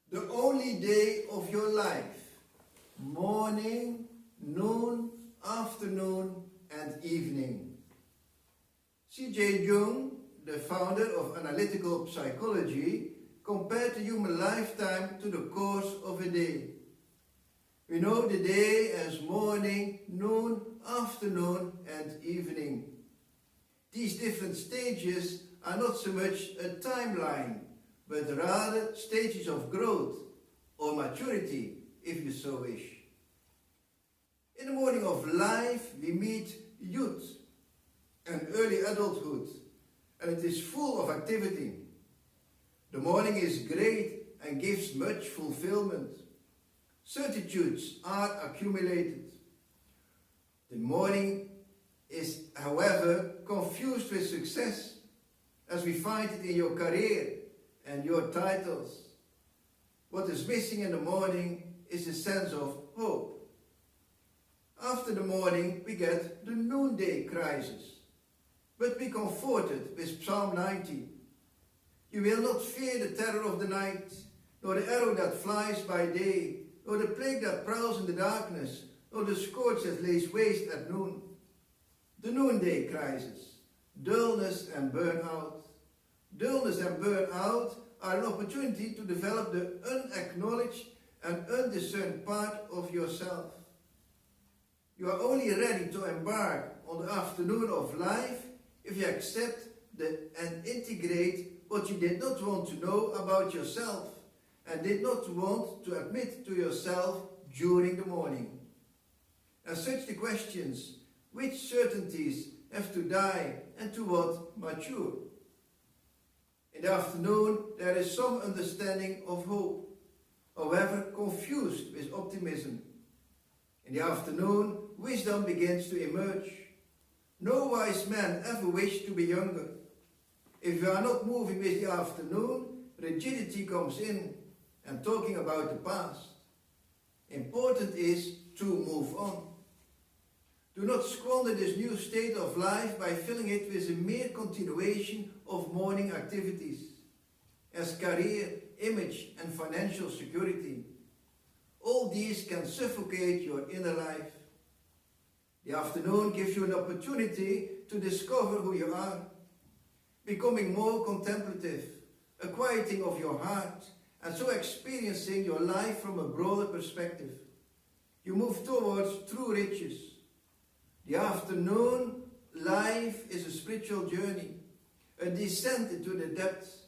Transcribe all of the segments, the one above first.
The only day of your life, morning, noon, afternoon, and evening. C.J. Jung, the founder of analytical psychology, compared the human lifetime to the course of a day. We know the day as morning, noon, afternoon, and evening. These different stages are not so much a timeline, but rather stages of growth or maturity, if you so wish. In the morning of life, we meet youth and early adulthood, and it is full of activity. The morning is great and gives much fulfillment. Certitudes are accumulated. The morning is, however, confused with success, as we find it in your career and your titles. What is missing in the morning is a sense of hope. After the morning, we get the noonday crisis. But be comforted with Psalm 90. You will not fear the terror of the night, nor the arrow that flies by day, nor the plague that prowls in the darkness, nor the scourge that lays waste at noon. The noonday crisis, dullness and burnout. Dullness and burnout are an opportunity to develop the unacknowledged and undiscerned part of yourself. You are only ready to embark on the afternoon of life if you accept and integrate what you did not want to know about yourself and did not want to admit to yourself during the morning. As such, the questions, which certainties have to die and to what mature? In the afternoon, there is some understanding of hope, however confused with optimism. In the afternoon, wisdom begins to emerge. No wise man ever wished to be younger. If you are not moving with the afternoon, rigidity comes in and talking about the past. Important is to move on. Do not squander this new state of life by filling it with a mere continuation of morning activities, as career, image, and financial security. All these can suffocate your inner life. The afternoon gives you an opportunity to discover who you are, becoming more contemplative, a quieting of your heart, and so experiencing your life from a broader perspective. You move towards true riches. The afternoon life is a spiritual journey, a descent into the depths.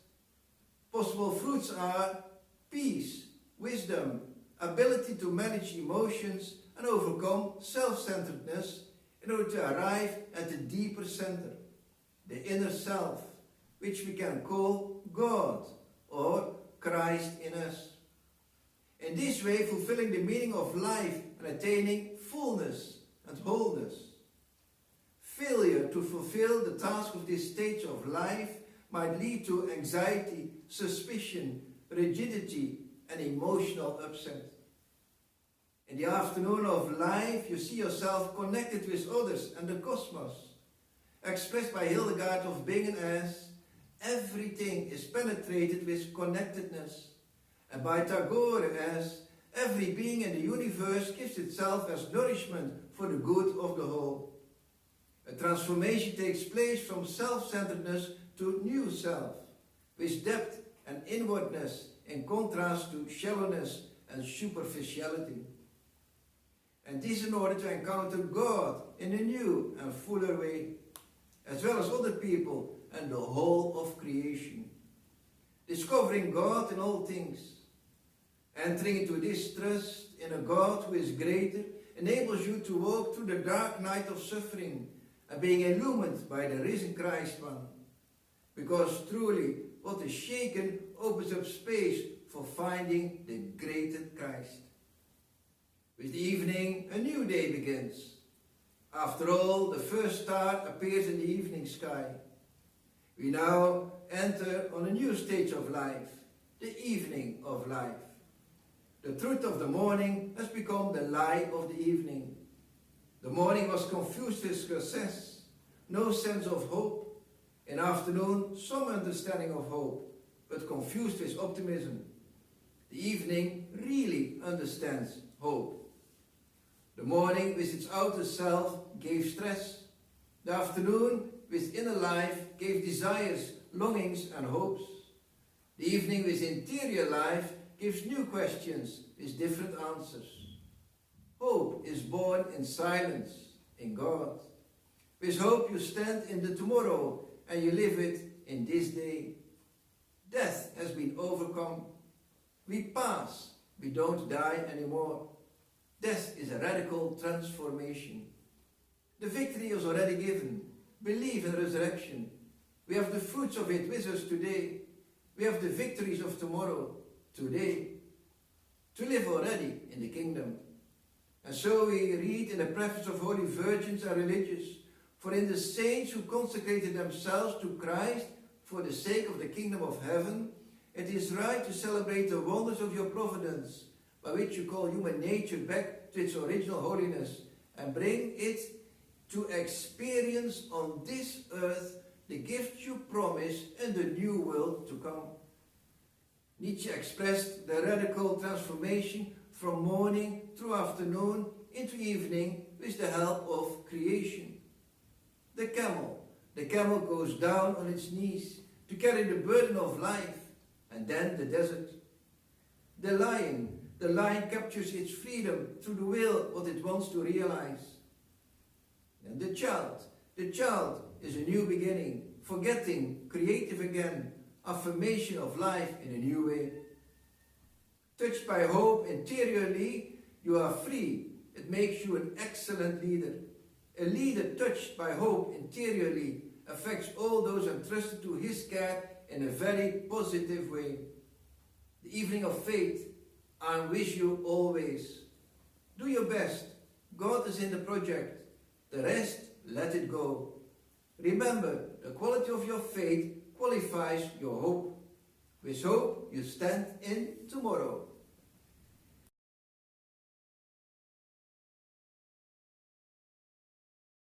Possible fruits are peace, wisdom, ability to manage emotions and overcome self-centeredness in order to arrive at the deeper center, the inner self, which we can call God or Christ in us. In this way, fulfilling the meaning of life and attaining fullness and wholeness. Failure to fulfill the task of this stage of life might lead to anxiety, suspicion, rigidity, and emotional upset. In the afternoon of life, you see yourself connected with others and the cosmos, expressed by Hildegard of Bingen as everything is penetrated with connectedness, and by Tagore as every being in the universe gives itself as nourishment for the good of the whole. A transformation takes place from self-centeredness to new self, with depth and inwardness in contrast to shallowness and superficiality. And this in order to encounter God in a new and fuller way, as well as other people and the whole of creation. Discovering God in all things, entering into this trust in a God who is greater, enables you to walk through the dark night of suffering and being illumined by the risen Christ one. Because truly, what is shaken opens up space for finding the greater Christ. With the evening, a new day begins. After all, the first star appears in the evening sky. We now enter on a new stage of life, the evening of life. The truth of the morning has become the lie of the evening. The morning was confused with success, no sense of hope. In afternoon, some understanding of hope, but confused with optimism. The evening really understands hope. The morning with its outer self gave stress. The afternoon with inner life gave desires, longings and hopes. The evening with interior life gives new questions with different answers. Hope is born in silence, in God. With hope you stand in the tomorrow and you live it in this day. Death has been overcome. We pass, we don't die anymore. Death is a radical transformation. The victory is already given. Believe in resurrection. We have the fruits of it with us today. We have the victories of tomorrow, today. To live already in the kingdom. And so we read in the preface of Holy Virgins and Religious, for in the saints who consecrated themselves to Christ for the sake of the kingdom of heaven, it is right to celebrate the wonders of your providence, by which you call human nature back to its original holiness and bring it to experience on this earth the gift you promise in the new world to come. Nietzsche expressed the radical transformation from morning through afternoon into evening with the help of creation. The camel goes down on its knees to carry the burden of life, and then the desert. The lion captures its freedom through the will, what it wants to realize. And the child is a new beginning, forgetting, creative again, affirmation of life in a new way. Touched by hope interiorly, you are free. It makes you an excellent leader. A leader touched by hope interiorly affects all those entrusted to his care in a very positive way. The evening of faith, I'm with you always. Do your best. God is in the project. The rest, let it go. Remember, the quality of your faith qualifies your hope. With hope, you stand in tomorrow.